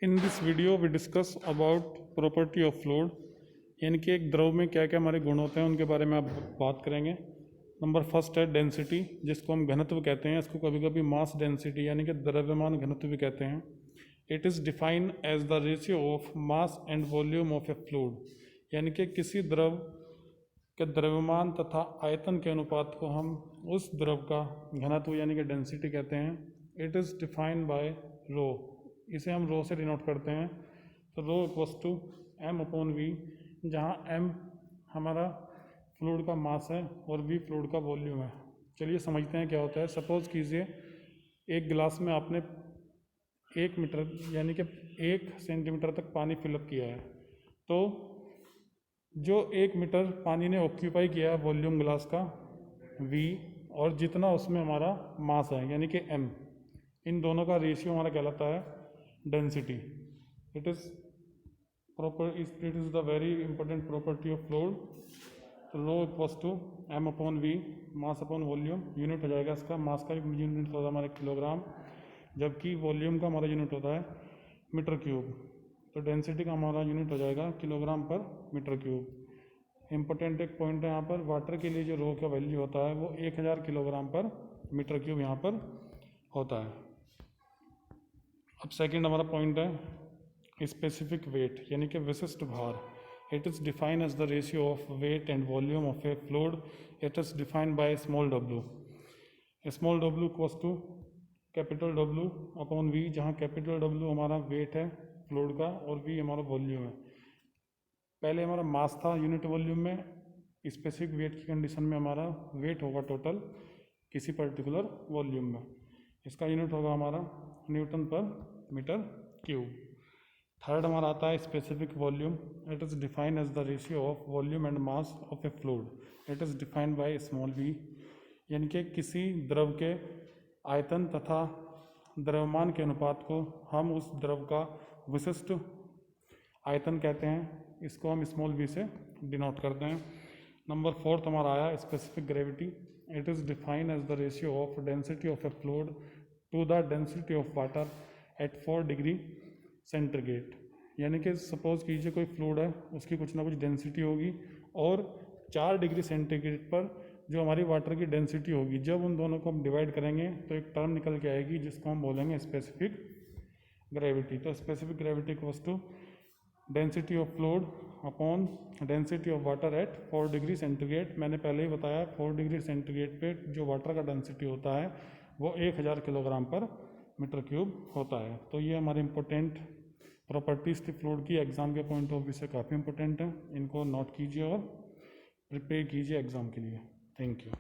In this video we discuss about property of fluid, यानी कि एक द्रव में क्या क्या हमारे गुण होते हैं उनके बारे में आप बात करेंगे। नंबर फर्स्ट है डेंसिटी, जिसको हम घनत्व कहते हैं। इसको कभी कभी मास डेंसिटी यानी कि द्रव्यमान घनत्व भी कहते हैं। It is defined as the ratio of mass and volume of a fluid, यानी कि किसी द्रव के द्रव्यमान तथा आयतन के अनुपात को हम उस द्रव का घनत्व यानी कि डेंसिटी कहते हैं। It is defined by rho, इसे हम रो से डिनोट करते हैं। तो rho equals to M upon V, जहाँ एम हमारा फ्लूइड का मास है और वी फ्लूइड का वॉल्यूम है। चलिए समझते हैं क्या होता है। सपोज कीजिए एक गिलास में आपने 1 मीटर यानी कि 1 सेंटीमीटर तक पानी फिलअप किया है, तो जो 1 मीटर पानी ने ऑक्यूपाई किया है वॉल्यूम गिलास का v, और जितना उसमें हमारा मास है यानी कि m, इन दोनों का रेशियो हमारा कहलाता है density. It is the very important property of fluid. Rho equals to m upon V, mass upon volume. Unit हो जाएगा इसका, मास का यूनिट होता है हमारा किलोग्राम, जबकि वॉल्यूम का हमारा यूनिट होता है मीटर क्यूब। तो डेंसिटी का हमारा यूनिट हो जाएगा किलोग्राम पर मीटर क्यूब। इम्पोर्टेंट एक पॉइंट है यहाँ पर, वाटर के लिए जो रो का वैल्यू होता है वो 1000 किलोग्राम पर मीटर क्यूब यहाँ पर होता है। अब सेकंड हमारा पॉइंट है स्पेसिफिक वेट, यानी कि विशिष्ट भार। It is defined as the ratio of weight and volume of a fluid. It is defined by small W. Small W equals to capital W upon V, जहाँ capital W हमारा weight है fluid का और we हमारा volume है। पहले हमारा मास था यूनिट वॉल्यूम में, स्पेसिफिक वेट की कंडीशन में हमारा वेट होगा टोटल किसी पर्टिकुलर वॉल्यूम में। इसका यूनिट होगा हमारा न्यूटन पर मीटर क्यूब। थर्ड हमारा आता है specific volume. It is defined as the ratio of volume and mass of a fluid. It is defined by small V, यानी कि किसी द्रव के आयतन तथा द्रव्यमान के अनुपात को हम उस द्रव का विशिष्ट आयतन कहते हैं। इसको हम स्मॉल वी से डिनोट करते हैं। नंबर फोर्थ हमारा आया specific gravity. It is defined as the ratio of density of a fluid to the density of water at 4 degree centigrade, यानी कि सपोज कीजिए कोई फ्लूइड है, उसकी कुछ ना कुछ डेंसिटी होगी और 4 डिग्री सेंटीग्रेड पर जो हमारी वाटर की डेंसिटी होगी, जब उन दोनों को हम डिवाइड करेंगे तो एक टर्म निकल के आएगी जिसको हम बोलेंगे स्पेसिफिक ग्रेविटी। तो specific gravity equals to density of fluid upon density of water at 4 degree centigrade. मैंने पहले ही बताया 4 डिग्री सेंटीग्रेड पे जो वाटर का डेंसिटी होता है वो 1000 किलोग्राम पर मीटर क्यूब होता है। तो ये हमारे इंपॉर्टेंट प्रॉपर्टीज़ थी फ्लूइड की, एग्जाम के पॉइंट ऑफ व्यू से काफ़ी इंपॉर्टेंट है। इनको नोट कीजिए और प्रिपेयर कीजिए एग्ज़ाम के लिए। Thank you.